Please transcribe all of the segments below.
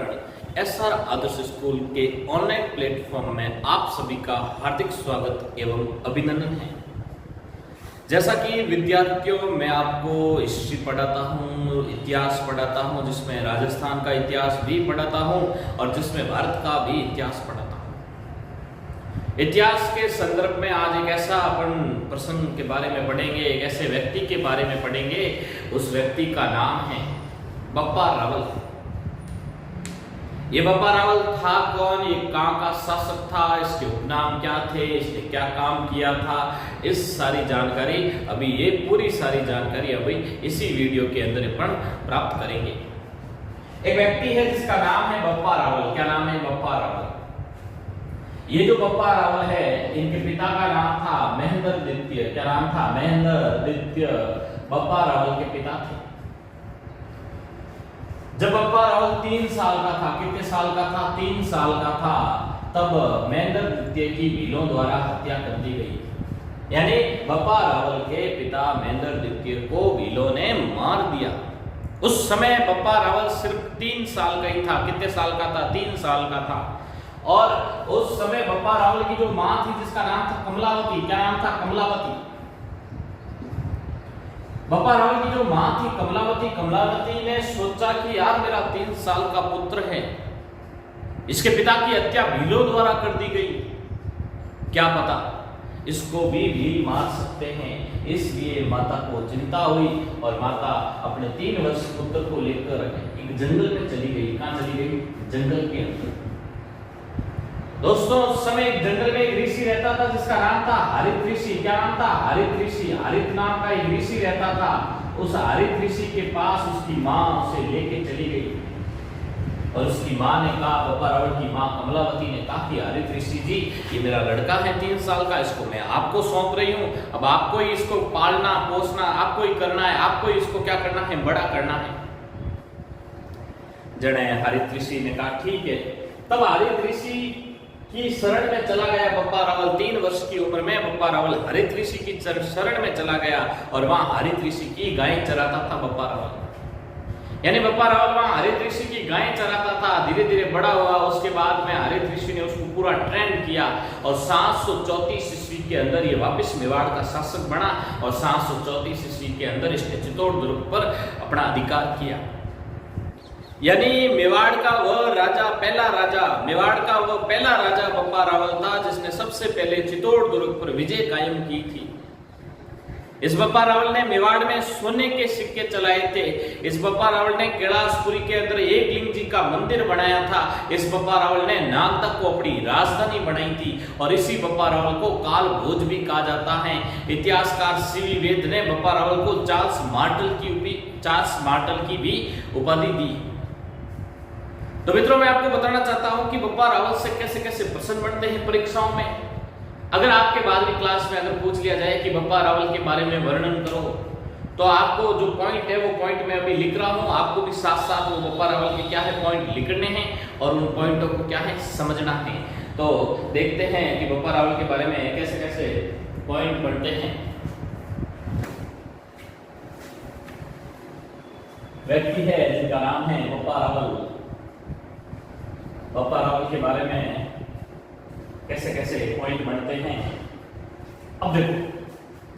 वातावरण एसआर आदर्श स्कूल के online platform में आप सभी का हार्दिक स्वागत एवं अभिनंदन है। जैसा कि विद्यार्थियों मैं आपको हिस्ट्री पढ़ाता हूँ, इतिहास पढ़ाता हूँ, जिसमें राजस्थान का इतिहास भी पढ़ाता हूँ और जिसमें भारत का भी इतिहास पढ़ाता हूँ। इतिहास के संदर्भ में आज एक ऐसा अपन प्रसंग के बारे में पढ़ेंगे, एक ऐसे व्यक्ति के बारे में पढ़ेंगे। उस व्यक्ति का नाम है बप्पा रावल। ये बप्पा रावल था कौन, ये कहाँ का शासक था, इसके उपनाम क्या थे, इसने क्या काम किया था, इस सारी जानकारी ये पूरी सारी जानकारी अभी इसी वीडियो के अंदर अपन प्राप्त करेंगे। एक व्यक्ति है जिसका नाम है बप्पा रावल। क्या नाम है? बप्पा रावल। ये जो बप्पा रावल है, इनके पिता का नाम था महेंद्र द्वितीय। क्या नाम था? महेंद्र द्वितीय बप्पा रावल के पिता थे। जब बप्पा रावल 3 साल का था, कितने साल का था? 3 साल का था, तब महेंद्र द्वितीय की भीलों द्वारा हत्या कर दी गई। यानी बप्पा रावल के पिता महेंद्र द्वितीय को भीलों ने मार दिया। उस समय बप्पा रावल सिर्फ 3 साल का ही था। कितने साल का था? 3 साल का था। और उस समय बप्पा रावल की जो मां थी, जिसका नाम था कमलावती। क्या नाम था? कमलावती। बप्पा रावल की जो मां थी कमलावती ने सोचा कि यार मेरा 3 साल का पुत्र है, इसके पिता की हत्या भीलों द्वारा कर दी गई, क्या पता इसको भी भील मार सकते हैं। इसलिए माता को चिंता हुई और माता अपने 3 वर्ष पुत्र को लेकर एक जंगल में चली गई। कहां चली गई? जंगल के अंदर। दोस्तों, उस समय एक जंगल में एक ऋषि रहता था जिसका नाम था हरित ऋषि। क्या नाम था? हरित ऋषि। हरित नाम का एक ऋषि रहता था। उस हरित ऋषि के पास उसकी मां उसे लेके चली गई और उसकी मां ने कहा, बप्पा रावल की मां कमलावती ने कहा कि हरित ऋषि जी, ये मेरा लड़का है 3 साल का, इसको मैं आपको सौंप रही हूँ। अब आपको ही इसको पालना पोसना, आपको ही करना है, आपको ही इसको क्या करना है? बड़ा करना है। जने हरित ऋषि ने कहा ठीक है। तब हरित ऋषि की शरण में चला गया बप्पा रावल। 3 वर्ष की उम्र में बप्पा रावल हरित ऋषि की शरण में चला गया और वहां हरित ऋषि की गायें चराता था बप्पा रावल। यानी बप्पा रावल वहां हरित ऋषि की गायें चराता था। धीरे धीरे बड़ा हुआ। उसके बाद में हरित ऋषि ने उसको पूरा ट्रेंड किया और 734 ईस्वी के अंदर ये वापस मेवाड़ का शासक बना और 734 ईस्वी के अंदर इसने चित्तौड़ दुर्ग पर अपना अधिकार किया। यानी मेवाड़ का वह पहला राजा बप्पा रावल था जिसने सबसे पहले चित्तौड़ दुर्ग पर विजय कायम की थी। इस बप्पा रावल ने मेवाड़ में सोने के सिक्के चलाए थे। इस बप्पा रावल ने कैलाशपुरी के अंदर एकलिंग जी का मंदिर बनाया था। इस बप्पा रावल ने नागदा को अपनी राजधानी बनाई थी और इसी बप्पा रावल को काल भोज भी कहा जाता है। इतिहासकार सीवी वेद ने बप्पा रावल को चार्ल्स मार्टल की भी उपाधि दी। तो मित्रों, मैं आपको बताना चाहता हूं कि बप्पा रावल से कैसे कैसे प्रश्न बनते हैं परीक्षाओं में। अगर आपके बाद की क्लास में अगर पूछ लिया जाए कि बप्पा रावल के बारे में वर्णन करो, तो आपको जो पॉइंट है वो पॉइंट मैं अभी लिख रहा हूं, आपको भी साथ साथ वो बप्पा रावल के क्या है पॉइंट लिखने हैं और उन पॉइंटों को क्या है समझना है। तो देखते हैं कि बप्पा रावल के बारे में कैसे कैसे पॉइंट बनते हैं। व्यक्ति है जिनका नाम है बप्पा रावल। बप्पा रावल के बारे में कैसे कैसे पॉइंट बनते हैं। अब देखो,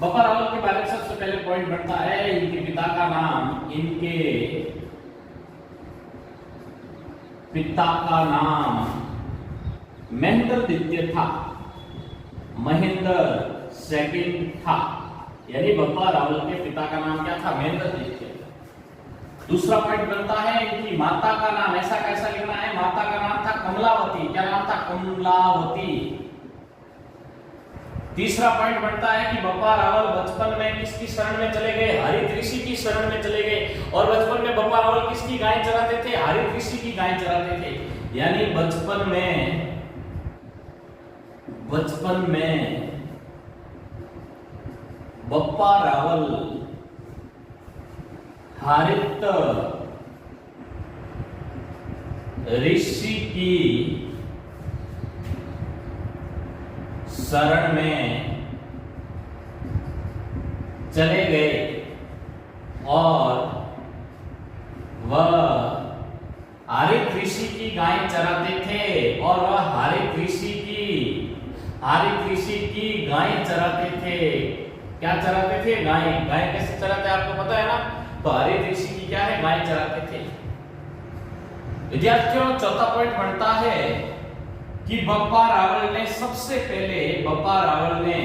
बप्पा रावल के बारे में सबसे पहले पॉइंट बनता है इनके पिता का नाम। इनके पिता का नाम महेंद्र द्वितीय था। महेंद्र सेकंड था। यानी बप्पा रावल के पिता का नाम क्या था? महेंद्र द्वितीय। दूसरा पॉइंट बनता है इनकी माता का नाम। ऐसा कैसा लिखना है? माता का नाम था कमलावती। क्या नाम था? कमलावती। तीसरा पॉइंट बनता है कि बप्पा रावल बचपन में किसकी शरण में चले गए? हरित ऋषि की शरण में चले गए। और बचपन में बप्पा रावल किसकी गायें चराते थे? हरित ऋषि की गायें चराते थे। यानी बचपन में बप्पा रावल हरित ऋषि की शरण में चले गए और वह हरित ऋषि की गायें चराते थे और वह हरित ऋषि की गायें चराते थे। क्या चराते थे? गायें। गायें कैसे चराते हैं आपको पता है ना? तो हरित ऋषि की क्या है? गायें चराते थे। विद्यार्थियों, चौथा पॉइंट बनता है कि बप्पा रावल ने सबसे पहले बप्पा रावल ने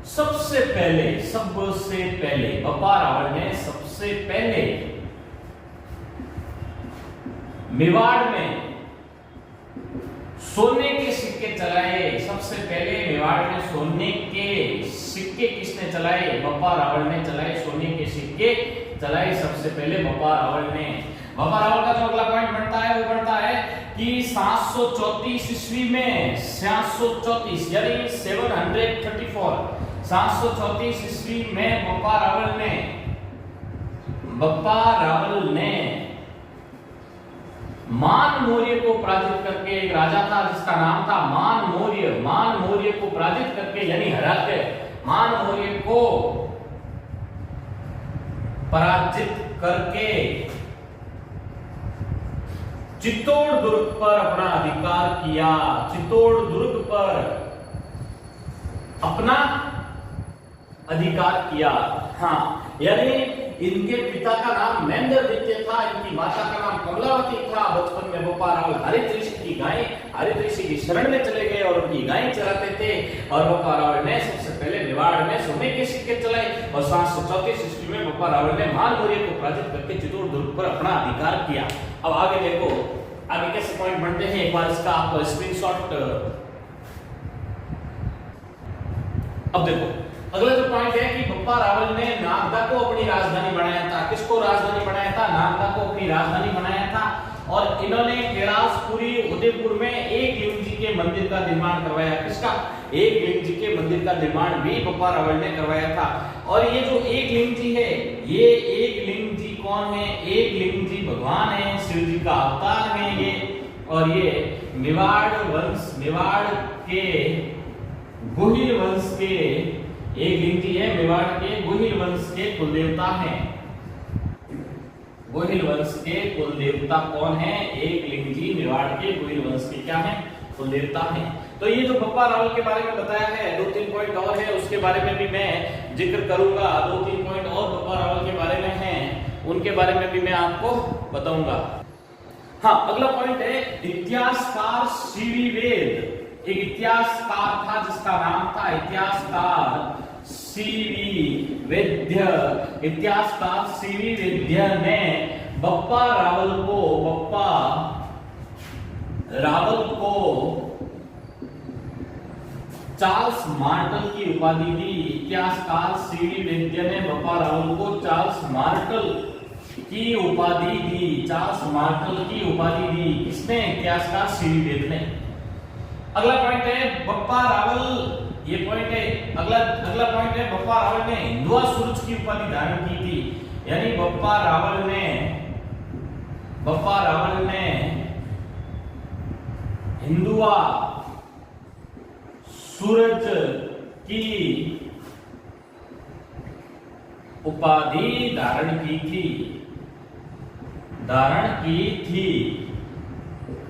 सबसे पहले मेवाड़ में सोने के सिक्के चलाए। सबसे पहले मेवाड़ में सोने के सिक्के किसने चलाए? बप्पा रावल ने चलाए। सोने के सिक्के चलाए सबसे पहले बप्पा रावल ने। बप्पा रावल का जो अगला पॉइंट बनता है वो बनता है कि 734 ईस्वी में 734 यानी 734 ईस्वी में बप्पा रावल ने मान मौर्य को पराजित करके, एक राजा था जिसका नाम था मान मौर्य को पराजित करके यानी हरा के मान मौर्य को पराजित करके चित्तौड़ दुर्ग पर अपना अधिकार किया। चित्तौड़ दुर्ग पर अपना अधिकार किया। हाँ, यानी इनके पिता का नाम महेंद्रदित्य था, इनकी माता का नाम कमलावती था। बचपन में बप्पा रावल हरित ऋषि की शरण में चले गए और उनकी गायें चराते थे। और बप्पा रावल ने सबसे पहले मेवाड़ में सोने के सिक्के चलाए और 734 ईस्वी में बप्पा रावल ने मान मौर्य को पराजित करके चित्तौड़ दुर्ग पर अपना अधिकार किया। अब आगे देखो, आगे कैसे पॉइंट बनते हैं, एक बार इसका आप स्क्रीनशॉट। अब देखो, अगला जो पॉइंट है कि बप्पा रावल ने नागदा को अपनी राजधानी बनाया था। किसको राजधानी बनाया था? नागदा को अपनी राजधानी बनाया था। और इन्होंने कैलाशपुरी उदयपुर में एक लिंग जी के मंदिर का निर्माण करवाया। किसका? एक लिंग जी के मंदिर का निर्माण भी बप्पा रावल ने करवाया था। और ये जो एक लिंग जी है, ये एक लिंग जी कौन है? एक लिंग जी भगवान है, शिव जी का अवतार है ये। और ये मेवाड़ के गोहिल वंश के एक लिंग जी है। मेवाड़ के गोहिल वंश के कुलदेवता हैं। गोहिल वंश के कुलदेवता कौन है? एक लिंग जी मेवाड़ के गोहिल वंश के क्या है? कुलदेवता हैं। तो ये जो बप्पा रावल के बारे में बताया है, 2-3 पॉइंट और है, उसके बारे में भी मैं जिक्र करूंगा। 2-3 पॉइंट और बप्पा रावल के बारे में हैं, उनके बारे में भी मैं आपको बताऊंगा। हाँ, अगला पॉइंट है इतिहासकार सीवी वेद। एक इतिहासकार था जिसका नाम था इतिहासकार सीवी वैद्य ने बप्पा रावल को चार्ल्स मार्टल की उपाधि दी। इतिहासकार सीवी वैद्य ने बप्पा रावल को चार्ल्स मार्टल की उपाधि दी। किसने? इतिहासकार सीवी वैद्य ने। अगला पॉइंट है बप्पा रावल, ये पॉइंट है अगला पॉइंट है बप्पा रावल ने हिंदुआ सूरज की उपाधि धारण की थी। यानी बप्पा रावल ने हिंदुआ सूरज की उपाधि धारण की थी।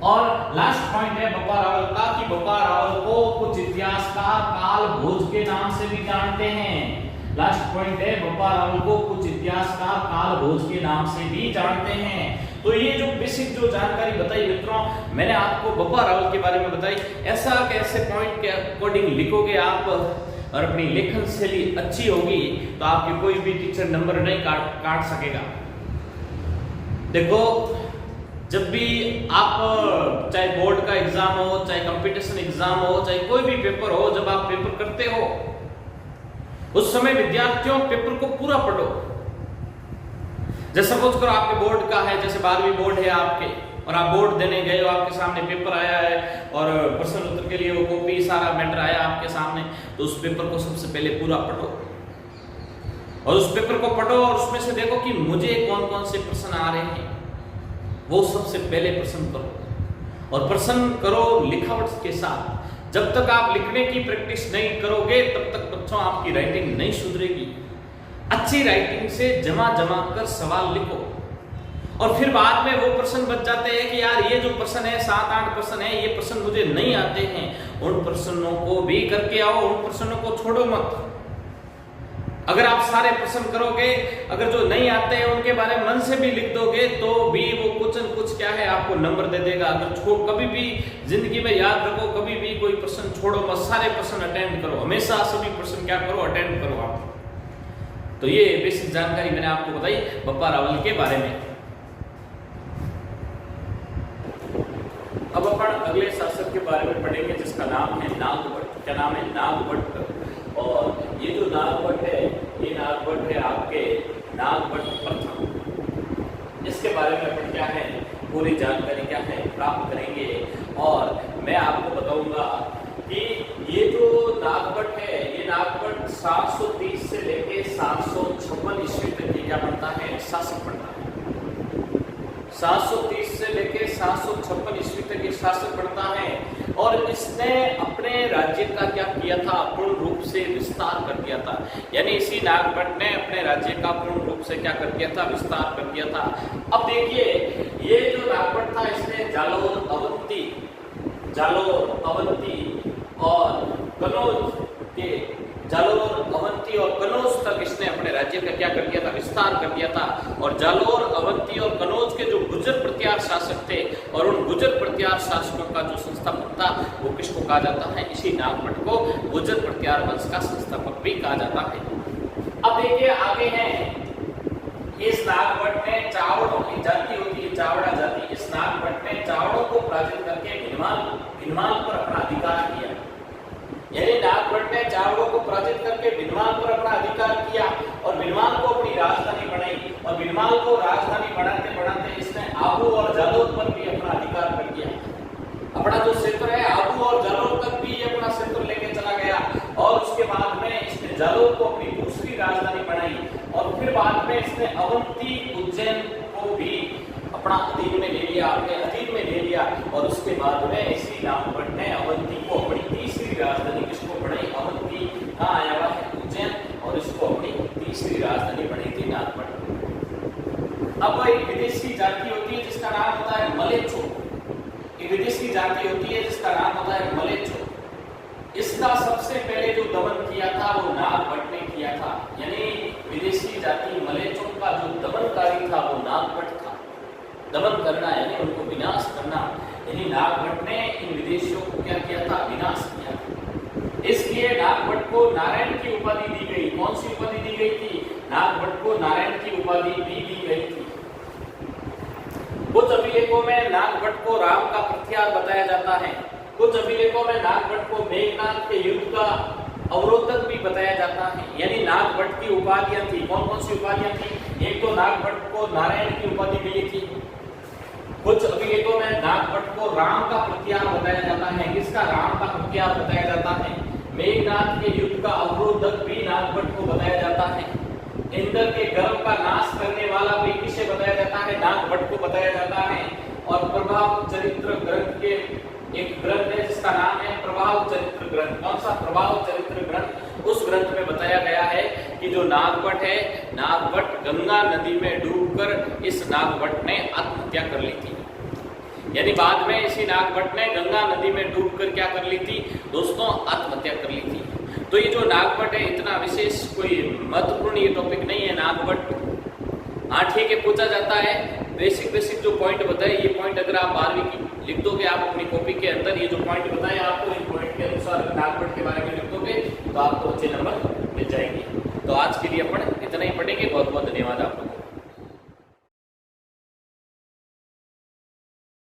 और लास्ट पॉइंट है बप्पा रावल का कि बप्पा रावल को कुछ इतिहासकार काल भोज के नाम से भी जानते हैं। लास्ट पॉइंट है बप्पा रावल को कुछ इतिहासकार काल भोज के नाम से भी जानते हैं। तो ये जो बेसिक जो जानकारी बताई मित्रों, मैंने आपको बप्पा रावल के बारे में बताई। ऐसा कैसे पॉइंट के अकॉर्डिंग लिखोगे आप और अपनी लेखन शैली अच्छी होगी तो आपके कोई भी टीचर नंबर नहीं काट सकेगा। देखो, जब भी आप चाहे बोर्ड का एग्जाम हो, चाहे कंपटीशन एग्जाम हो, चाहे कोई भी पेपर हो, जब आप पेपर करते हो उस समय विद्यार्थियों पेपर को पूरा पढ़ो। जैसे सपोज करो आपके बोर्ड का है, जैसे 12वीं बोर्ड है आपके और आप बोर्ड देने गए हो, आपके सामने पेपर आया है और प्रश्न उत्तर के लिए वो कॉपी सारा मैटर आया आपके सामने, तो उस पेपर को सबसे पहले पूरा पढ़ो और उस पेपर को पढ़ो और उसमें से देखो कि मुझे कौन कौन से प्रश्न आ रहे हैं, वो सबसे पहले प्रश्न करो और प्रश्न करो लिखावट के साथ। जब तक आप लिखने की प्रैक्टिस नहीं करोगे तब तक बच्चों आपकी राइटिंग नहीं सुधरेगी। अच्छी राइटिंग से जमा कर सवाल लिखो, और फिर बाद में वो प्रश्न बच जाते हैं कि यार ये जो प्रश्न है 7-8 प्रश्न है, ये प्रश्न मुझे नहीं आते हैं, उन प्रश्नों को भी करके आओ, उन प्रश्नों को छोड़ो मत। अगर आप सारे प्रश्न करोगे, अगर जो नहीं आते हैं उनके बारे में मन से भी लिख दोगे, तो भी वो कुछ न कुछ क्या है आपको नंबर दे देगा। अगर कभी भी जिंदगी में याद रखो, कभी भी कोई प्रश्न छोड़ो मत, सारे प्रश्न अटेंड करो, हमेशा सभी प्रश्न क्या करो, अटेंड करो आप। तो ये बेसिक जानकारी मैंने आपको बताई बप्पा रावल के बारे में। अब अपन अगले शासक के बारे में पढ़ेंगे जिसका नाम है नागभट्ट। क्या नाम है? नागभट्ट। और ये जो नागभट्ट है, ये नागभट्ट है आपके नागभट्ट प्रथम। इसके बारे में अपन क्या है पूरी जानकारी क्या है प्राप्त करेंगे, और मैं आपको बताऊंगा कि ये जो नागभट्ट है, ये नागभट्ट 730 से लेके 756 ईस्वी तक क्या बनता है? शासक बनता है। 730 से लेके 756 ईस्वी तक ये शासक बनता है, और इसने अपने राज्य का क्या किया था? पूर्ण रूप से विस्तार कर दिया था। यानी इसी नागभट्ट ने अपने राज्य का पूर्ण रूप से क्या कर दिया था? विस्तार कर दिया था। अब देखिए, ये जो नागभट्ट था, इसने जालोर, अवंती और कनौज के जालोर, अवंती और कनौज तक इसने अपने राज्य का क्या कर दिया था? विस्तार कर दिया था। और जालोर, अवंती और कनौज के जो गुर्जर प्रत्यार शासक थे, और उन गुर्जर प्रत्यार शासकों का जो संस्थापक था वो किसको कहा जाता है? इसी नागभट्ट को गुर्जर प्रत्यार वंश का संस्थापक भी कहा जाता है। अब देखिए आगे है, इस नागभट्ट में चावड़ों की जाति होती है, चावड़ा जाति। इस नागभट्ट में चावड़ों को पराजित करके भिनमाल पर अपना अधिकार किया। यानी नागभट्ट ने चावड़ों को पराजित करके भिनमाल पर अपना अधिकार किया, और भिनमाल को अपनी राजधानी बनाई, और भिनमाल को राजधानी बनाते बनाते इसने आबू और जालोर पर भी अपना अधिकार कर दिया। अपना जो क्षेत्र है आबू और जालोर तक भी ये अपना क्षेत्र लेके चला गया, और उसके बाद में इसने जालोर को अपनी दूसरी राजधानी बनाई, और फिर बाद में इसने अवंती, उज्जैन को भी अपना अधीन में ले लिया, अपने अधीन में ले लिया। और उसके बाद में इसी नागभट्ट ने अवंती को अपनी तीसरी राजधानी किसको बनाई? अवंती कहाँ आया हुआ है? उज्जैन, और इसको अपनी तीसरी राजधानी बनाई थी नागभट्ट। अब एक विदेशी जाति होती है जिसका नाम होता है मलेच्छो। एक विदेशी जाति होती है जिसका नाम होता है मलेच्छो। इसका सबसे पहले जो दमन किया था वो नागभट्ट ने किया था। यानी विदेशी जाति मलेच्छों का जो दमनकारी था वो नागभट्ट था। दमन करना यानी उनको विनाश करना, यानी नागभट्ट ने इन विदेशियों को क्या किया था? विनाश किया। इसलिए नागभट्ट को नारायण की उपाधि दी गई। कौन सी उपाधि दी गई थी? नागभट्ट को नारायण की उपाधि भी दी गई थी। कुछ अभिलेखों में नागभट्ट को राम का प्रत्यार बताया जाता है। कुछ अभिलेखों में नागभट्ट को मेघनाद के युद्ध का अवरोधक भी बताया जाता है। यानी नागभट्ट की उपाधियां थी। कौन कौन सी उपाधियां थी? एक तो नागभट्ट को नारायण की उपाधि मिली थी। कुछ अभिलेखों में नागभट्ट को राम का प्रत्यार बताया जाता है। किसका? राम का प्रत्यार बताया जाता है। मेघनाद के युद्ध का अवरोधक भी नागभट्ट को बताया जाता है। इंद्र के गर्व का नाश करने वाला भी किसे बताया जाता है? नागभट्ट को बताया जाता है। और प्रभाव चरित्र ग्रंथ के एक ग्रंथ है जिसका नाम है प्रभाव चरित्र ग्रंथ। कौन सा? प्रभाव चरित्र ग्रंथ। उस ग्रंथ में बताया गया है कि जो नागभट्ट है, नागभट्ट गंगा नदी में डूबकर इस नागभट्ट ने आत्महत्या कर ली थी। यानी बाद में इसी नागभट्ट ने गंगा नदी में डूबकर क्या कर ली थी दोस्तों? आत्महत्या कर ली थी। तो ये जो नागभट्ट है इतना विशेष कोई महत्वपूर्ण ये टॉपिक नहीं है नागभट्ट। हाँ ठीक है, पूछा जाता है बेसिक जो पॉइंट बताए, ये पॉइंट अगर आप 12वीं की लिख दोगे आप अपनी कॉपी के अंदर, ये जो पॉइंट बताए आपको इन पॉइंट के अनुसार नागभट्ट के बारे में लिख दोगे तो आपको अच्छे नंबर मिल जाएंगे। तो आज के लिए अपन इतना ही पढ़ेंगे। बहुत बहुत धन्यवाद आप लोगों को।